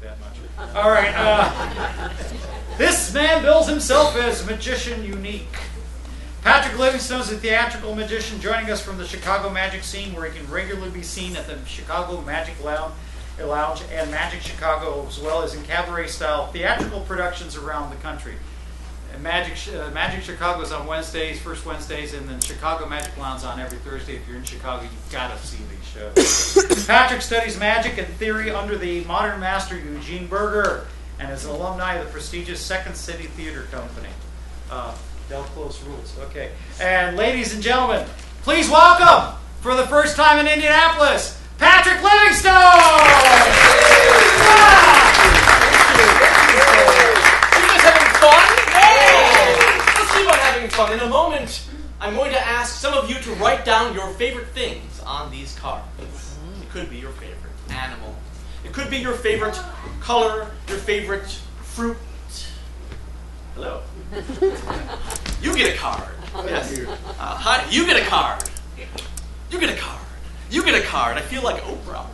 it that much. All right. This man bills himself as Magician Unique. Patrick Livingstone is a theatrical magician joining us from the Chicago magic scene, where he can regularly be seen at the Chicago Magic Lounge and Magic Chicago, as well as in cabaret-style theatrical productions around the country. And Magic Chicago is on Wednesdays, first Wednesdays, and then Chicago Magic Lounge on every Thursday. If you're in Chicago, you've got to see these shows. Patrick studies magic and theory under the modern master Eugene Berger, and is an alumni of the prestigious Second City Theater Company. They'll close rules. Okay. And ladies and gentlemen, please welcome, for the first time in Indianapolis, Patrick Livingstone! You guys having fun? Hey! Let's see about having fun. In a moment, I'm going to ask some of you to write down your favorite things on these cards. It could be your favorite animal. It could be your favorite color, your favorite fruit. Hello. You get a card. Yes. Hi. You get a card. You get a card. You get a card. I feel like Oprah.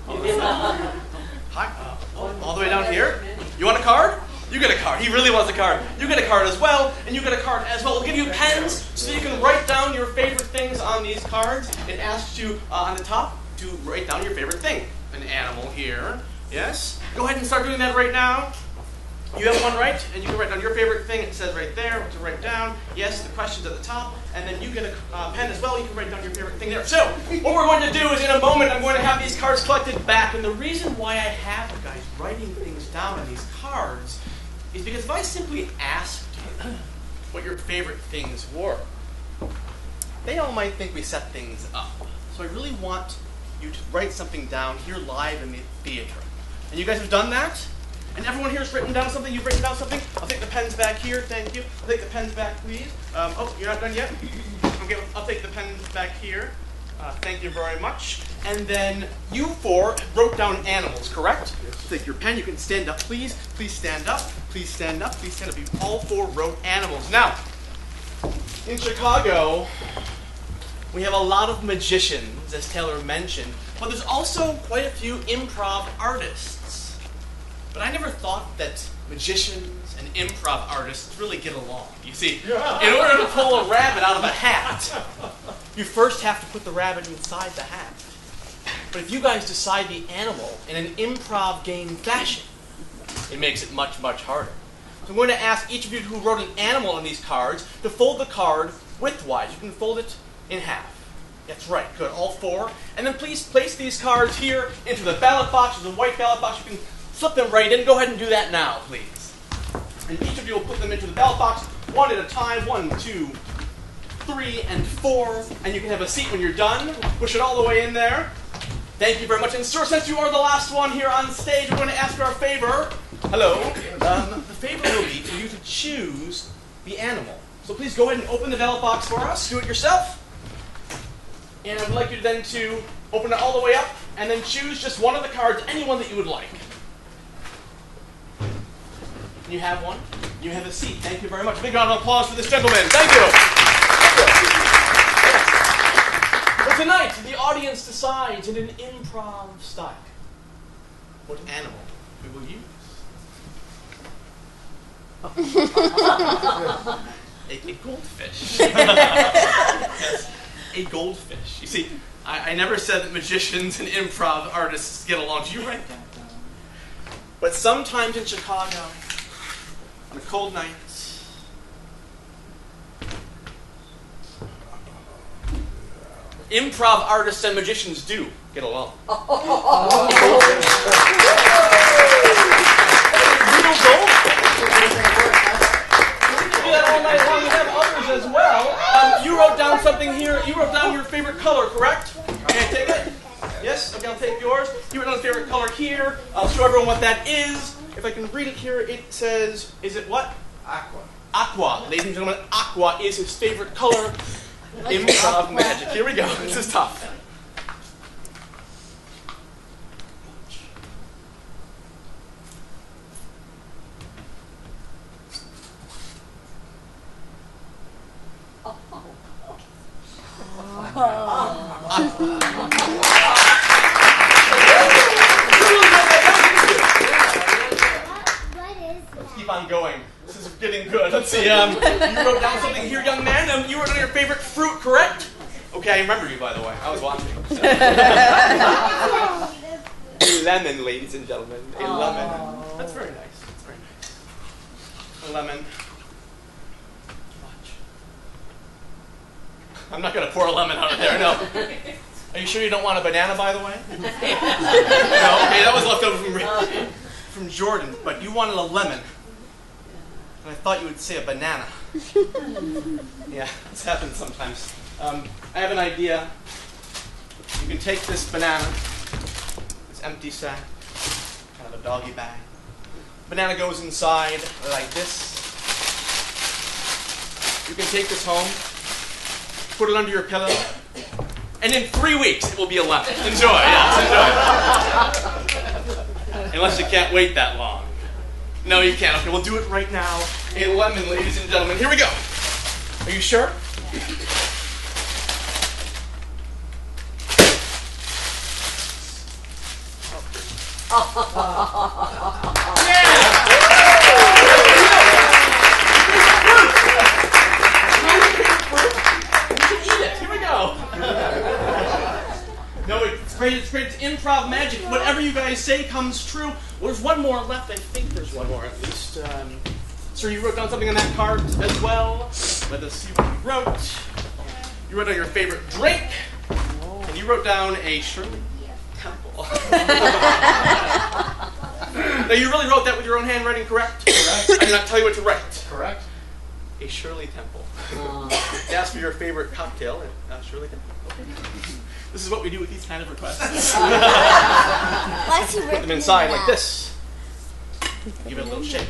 Hi. All the way down here. You want a card? You get a card. He really wants a card. You get a card as well, and you get a card as well. We'll give you pens so you can write down your favorite things on these cards. It asks you on the top to write down your favorite thing. An animal here. Yes. Go ahead and start doing that right now. You have one right, and you can write down your favorite thing. It says right there what to write down. Yes, the question's at the top, and then you get a pen as well. You can write down your favorite thing there. So, what we're going to do is in a moment, I'm going to have these cards collected back. And the reason why I have you guys writing things down on these cards is because if I simply asked you what your favorite things were, they all might think we set things up. So I really want you to write something down here live in the theater. And you guys have done that? And everyone here has written down something? You've written down something? I'll take the pens back here. Thank you. I'll take the pens back, please. Oh, you're not done yet? Okay, I'll take the pens back here. Thank you very much. And then you four wrote down animals, correct? Yes. Take your pen. You can stand up, please. Please stand up. Please stand up. Please stand up. You all four wrote animals. Now, in Chicago, we have a lot of magicians, as Taylor mentioned, but there's also quite a few improv artists. But I never thought that magicians and improv artists really get along. You see, in order to pull a rabbit out of a hat, you first have to put the rabbit inside the hat. But if you guys decide the animal in an improv game fashion, it makes it much, much harder. So I'm going to ask each of you who wrote an animal on these cards to fold the card widthwise. You can fold it in half. That's right, good, all four. And then please place these cards here into the ballot box. There's a white ballot box. You can slip them right in. Go ahead and do that now, please. And each of you will put them into the ballot box one at a time. 1, 2, 3, and 4. And you can have a seat when you're done. Push it all the way in there. Thank you very much. And sir, since you are the last one here on stage, we're going to ask our favor. Hello. The favor will be for you to choose the animal. So please go ahead and open the ballot box for us. Do it yourself. And I would like you then to open it all the way up and then choose just one of the cards, any one that you would like. You have one. You have a seat. Thank you very much. Big round of applause for this gentleman. Thank you. Well, tonight, the audience decides in an improv style what animal we will use. A goldfish. Yes, a goldfish. You see, I never said that magicians and improv artists get along. Do you write that down? But sometimes in Chicago, on a cold night, improv artists and magicians do get along. Real gold? We do that all night long. We have others as well. You wrote down something here. You wrote down your favorite color, correct? May I take it? Yes? Okay, I'll take yours. You wrote down the favorite color here. I'll show everyone what that is. If I can read it here, it says, is it what? Aqua. Aqua. Ladies and gentlemen, aqua is his favorite color. Improv magic. Here we go. This is tough. getting good. Let's see. You wrote down something here, young man. You wrote down your favorite fruit, correct? Okay, I remember you, by the way. I was watching. A lemon, ladies and gentlemen. A lemon. That's very nice. That's very nice. A lemon. Watch. I'm not going to pour a lemon out of there, no. Are you sure you don't want a banana, by the way? No? Okay, that was left over from Jordan, but you wanted a lemon. And I thought you would say a banana. Yeah, this happens sometimes. I have an idea. You can take this banana, this empty sack, kind of a doggy bag. Banana goes inside like this. You can take this home, put it under your pillow, and in 3 weeks it will be a lemon. Enjoy, yes, enjoy. Unless you can't wait that long. No, you can't. Okay, we'll do it right now. A lemon, ladies and gentlemen. Here we go. Are you sure? It's great. It's improv magic. Whatever you guys say comes true. Well, there's one more left. I think there's one more at least. Sir, you wrote down something on that card as well. Let us see what you wrote. You wrote down your favorite drink. And you wrote down a Shirley Temple. Now, you really wrote that with your own handwriting, correct? Correct. I did not tell you what to write. Correct. A Shirley Temple. Ask for your favorite cocktail at Shirley Temple. Okay. This is what we do with these kind of requests. Put them inside like this. Give it a little shake.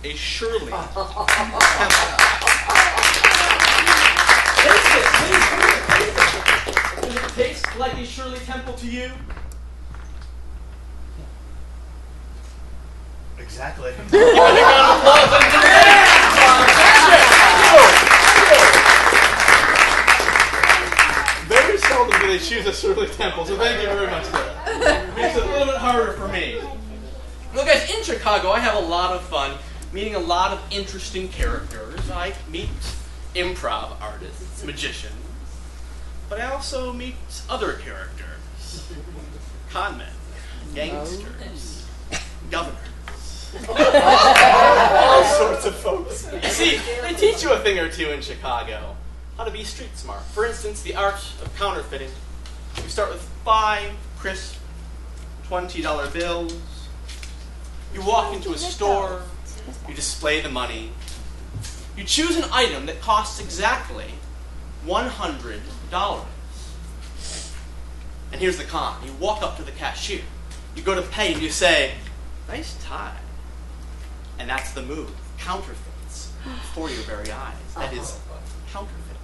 A Shirley Temple. Taste it, please. Does it taste like a Shirley Temple to you? Exactly. Give it a round of applause. Very seldom do they choose a Shirley Temple, so thank you very much for that. Makes it a little bit harder for me. Well, guys, in Chicago, I have a lot of fun meeting a lot of interesting characters. I meet improv artists, magicians, but I also meet other characters. Conmen, gangsters, governors. All sorts of folks. You see, they teach you a thing or two in Chicago. How to be street smart. For instance, the art of counterfeiting. You start with 5 crisp $20 bills. You walk into a store. You display the money. You choose an item that costs exactly $100. And here's the con. You walk up to the cashier. You go to pay and you say, "Nice tie." And that's the move. Counterfeits before your very eyes. That is counterfeit.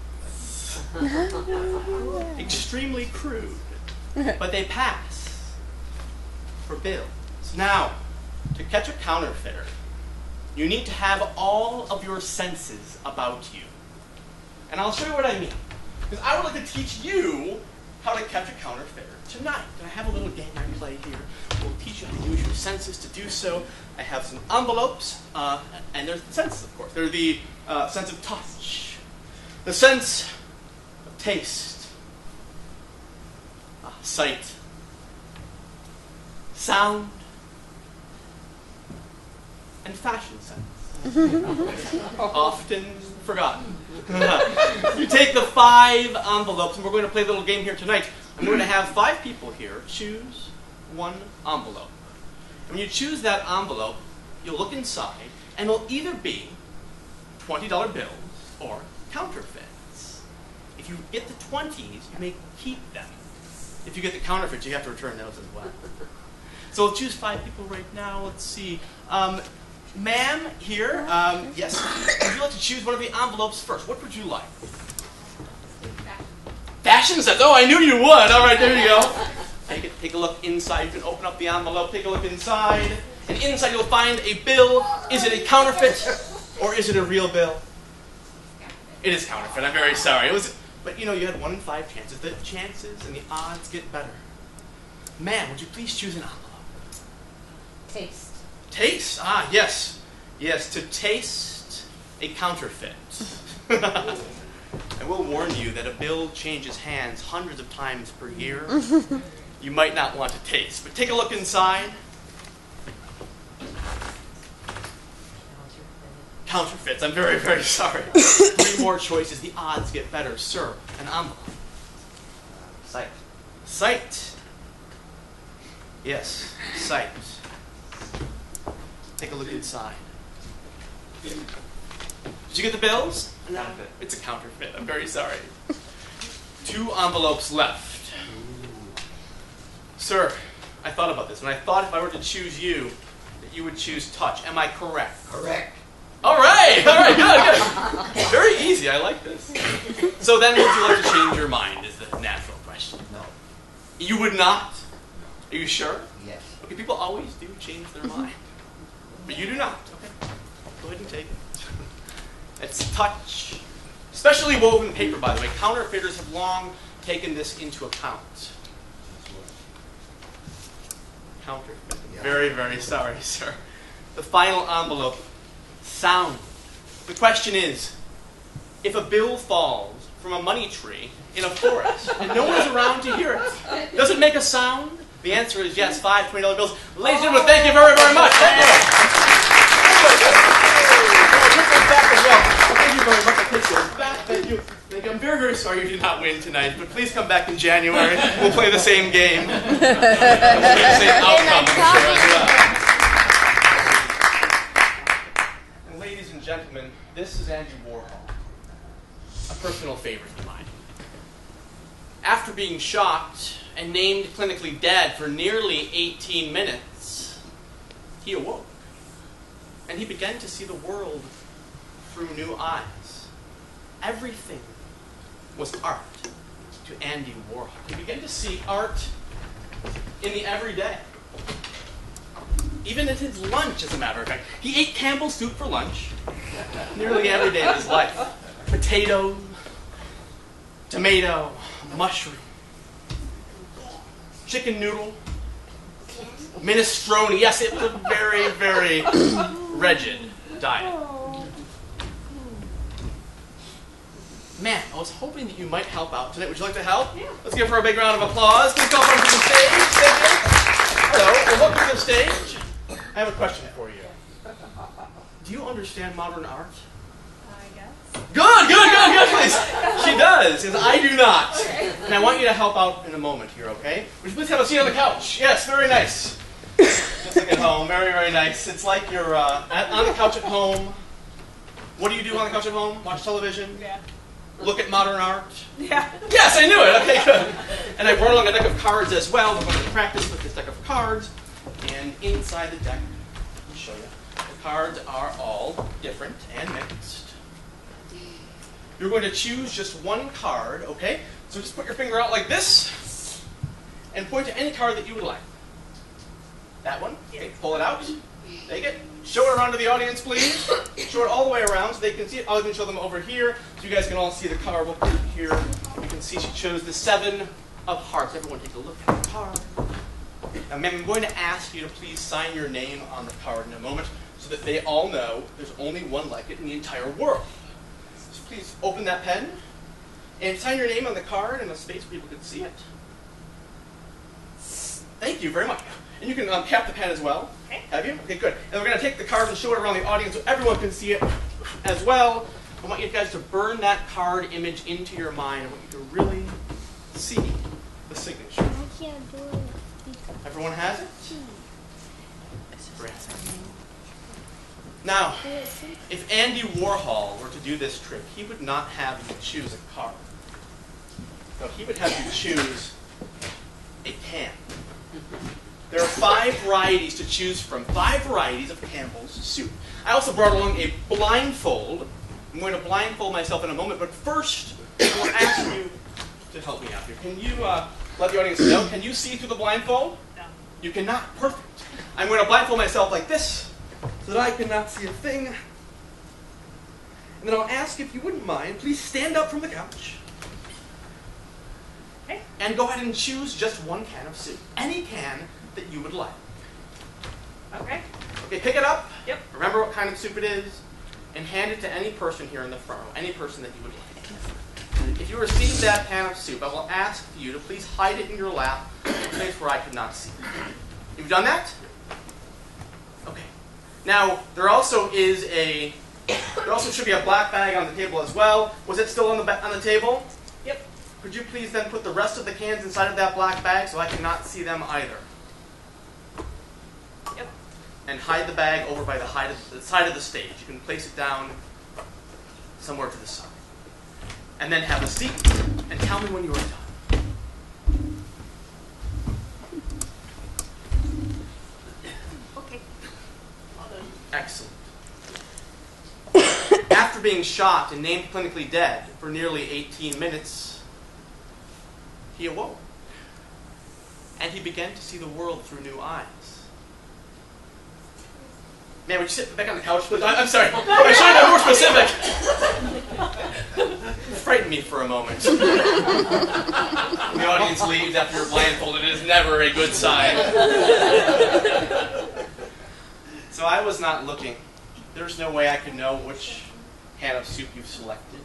Extremely crude. But they pass for bills. Now, to catch a counterfeiter, you need to have all of your senses about you. And I'll show you what I mean. Because I would like to teach you how to catch a counterfeiter tonight. And I have a little game I play here. We'll teach you how to use your senses to do so. I have some envelopes, and there's the senses, of course. They're the sense of touch, the sense of taste, sight, sound, and fashion sense. Often forgotten. You take the 5 envelopes, and we're going to play a little game here tonight. I'm going to have 5 people here choose one envelope. And when you choose that envelope, you'll look inside, and it'll either be $20 bills or counterfeits. If you get the 20s, you may keep them. If you get the counterfeits, you have to return those as well. So we'll choose 5 people right now. Let's see. Ma'am, here, yes. Would you like to choose one of the envelopes first? What would you like? Fashion sets. Oh, I knew you would. All right, there you go. Take a look inside. You can open up the envelope, take a look inside. And inside you'll find a bill. Is it a counterfeit or is it a real bill? It is counterfeit. I'm very sorry. It was But you know, you had 1 in 5 chances. The chances and the odds get better. Ma'am, would you please choose an envelope? Taste. Taste? Ah, yes. Yes, to taste a counterfeit. I will warn you that a bill changes hands hundreds of times per year. You might not want to taste, but take a look inside. Counterfeits, I'm very, very sorry. 3 more choices, the odds get better. Sir, an envelope. Sight. Sight. Yes, sight. Take a look inside. Did you get the bills? Counterfeit. It's a counterfeit, I'm very sorry. 2 envelopes left. Sir, I thought about this, and I thought if I were to choose you, that you would choose touch. Am I correct? Correct. All right, good. Very easy, I like this. So then would you like to change your mind is the natural question. No. You would not? Are you sure? Yes. Okay, people always do change their mind. But you do not. Okay, go ahead and take it. It's touch. Specially woven paper, by the way. Counterfeiters have long taken this into account. Counterfeit. Yeah. Very, very sorry, sir. The final envelope. Sound. The question is, if a bill falls from a money tree in a forest and no one is around to hear it, does it make a sound? The answer is yes, 5 $20 bills. Ladies and gentlemen, thank you very, very much. Thank you. Back as well. Thank you very much. I'll take yours back. Thank you. Thank you. I'm very, very sorry you did not win tonight, but please come back in January. We'll play the same game. We'll get the same outcome, I'm sure, as well. And ladies and gentlemen, this is Andy Warhol, a personal favorite of mine. After being shocked and named clinically dead for nearly 18 minutes, he awoke. And he began to see the world through new eyes. Everything was art to Andy Warhol. He began to see art in the everyday. Even at his lunch, as a matter of fact. He ate Campbell's soup for lunch nearly every day of his life. Potato, tomato, mushroom, chicken noodle, minestrone. Yes, it was a very, very rigid diet. Man, I was hoping that you might help out tonight. Would you like to help? Yeah. Let's give her a big round of applause. Please come from the stage. Thank you. Hello, welcome to the stage. I have a question for you. Do you understand modern art? I guess. Good, please. She does, because I do not. Okay. And I want you to help out in a moment here, okay? Would you please have a seat on the couch? Yes, very nice. Just like at home, very, very nice. It's like you're on the couch at home. What do you do on the couch at home? Watch television? Yeah. Look at modern art? Yeah. Yes, I knew it. Okay, good. And I brought along a deck of cards as well. We're going to practice with this deck of cards. And inside the deck, let me show you. The cards are all different and mixed. You're going to choose just one card, okay? So just put your finger out like this and point to any card that you would like. That one? Okay, pull it out. Take it. Show it around to the audience, please. Show it all the way around so they can see it. I'll even show them over here so you guys can all see the card. We'll put it here. You can see she chose the 7 of hearts. Everyone take a look at the card. Now, ma'am, I'm going to ask you to please sign your name on the card in a moment so that they all know there's only one like it in the entire world. So please open that pen and sign your name on the card in a space where people can see it. Thank you very much. And you can cap the pen as well. Okay. Have you? Okay, good. And we're going to take the card and show it around the audience so everyone can see it as well. I want you guys to burn that card image into your mind. I want you to really see the signature. I can't do it. Everyone has it? Great. Now, if Andy Warhol were to do this trick, he would not have you choose a card. No, he would have you choose a can. There are 5 varieties to choose from, 5 varieties of Campbell's soup. I also brought along a blindfold. I'm going to blindfold myself in a moment, but first, I will ask you to help me out here. Can you let the audience know? Can you see through the blindfold? No. You cannot? Perfect. I'm going to blindfold myself like this, so that I cannot see a thing. And then I'll ask if you wouldn't mind, please stand up from the couch. Okay. And go ahead and choose just one can of soup. Any can that you would like. Okay. Okay, pick it up. Yep. Remember what kind of soup it is. And hand it to any person here in the front row. Any person that you would like. If you receive that can of soup, I will ask you to please hide it in your lap in a place where I cannot see it. You've done that? Okay. Now, there also should be a black bag on the table as well. Was it still on the table? Yep. Could you please then put the rest of the cans inside of that black bag so I cannot see them either? Yep. And hide the bag over by the side of the stage. You can place it down somewhere to the side. And then have a seat and tell me when you are done. Okay. Excellent. After being shot and named clinically dead for nearly 18 minutes, he awoke. And he began to see the world through new eyes. Man, would you sit back on the couch, please? I'm sorry. I should have been more specific. Frighten me for a moment. When the audience leaves after you're blindfolded, it is never a good sign. So I was not looking. There's no way I could know which can of soup you've selected.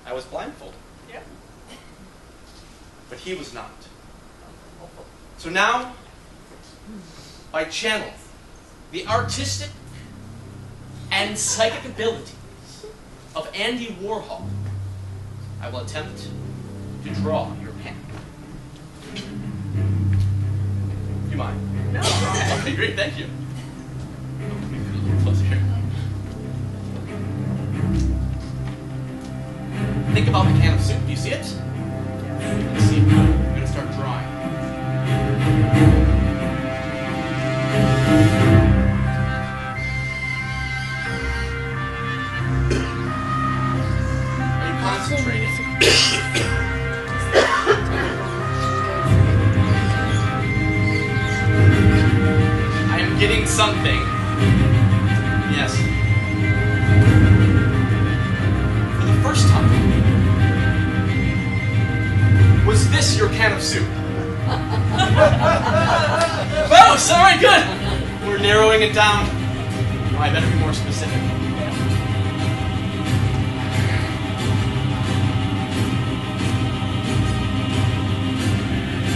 I was blindfolded. Yep. But he was not. So now, I channel the artistic and psychic abilities of Andy Warhol. I will attempt to draw your pen. Do you mind? No. Okay, great, thank you. Closer here. Think about the can of soup. Do you see it? Yes. Let's see. I'm going to start drawing. Are you concentrating? I am getting something. Yes. For the first time. Was this your can of soup? Oh, sorry, good. We're narrowing it down. Oh, I better be more specific.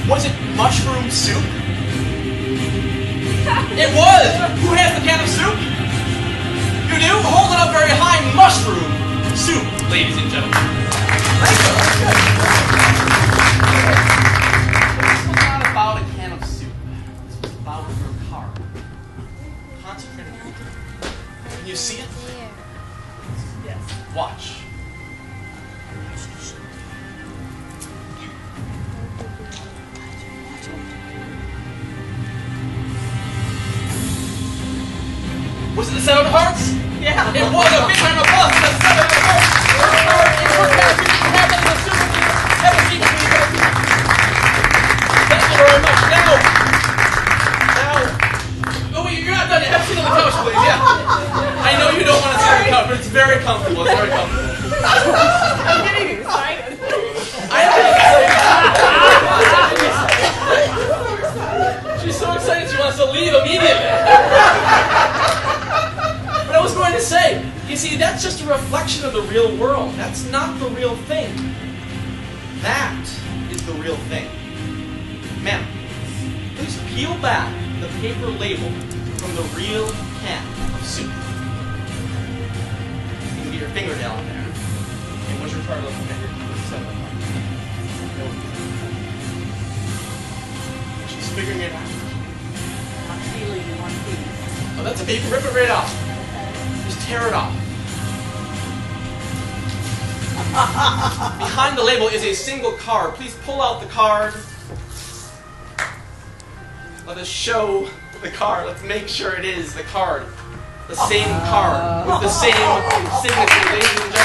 Was it mushroom soup? It was! Who has the can of soup? You do? Hold it up very high. Mushroom soup, ladies and gentlemen. Thank you. This was not about a can of soup. This was about your card. Concentrate on your card. Can you see it? Yes. Watch. Was it the Seven of Hearts? Yeah. It was a big round of applause for the Seven of Hearts. Thank you very much. Now, oh wait, you're not done yet. Have a seat on the couch, please. Yeah. I know you don't want to sit on the couch, but it's very comfortable. It's very comfortable. I'm getting excited. She's so excited she wants to leave immediately. But I was going to say, you see, that's just a reflection of the real world. That's not the real thing. That is the real thing. Ma'am, please peel back the paper label from the real can of soup. You can get your fingernail in there. And what's your card looking at? She's figuring it out. I'm feeling one piece. Oh, that's a big rip it right off. Just tear it off. Behind the label is a single card. Please pull out the card. Let us show the card. Let's make sure it is the card. The same card with the same signature, ladies and gentlemen.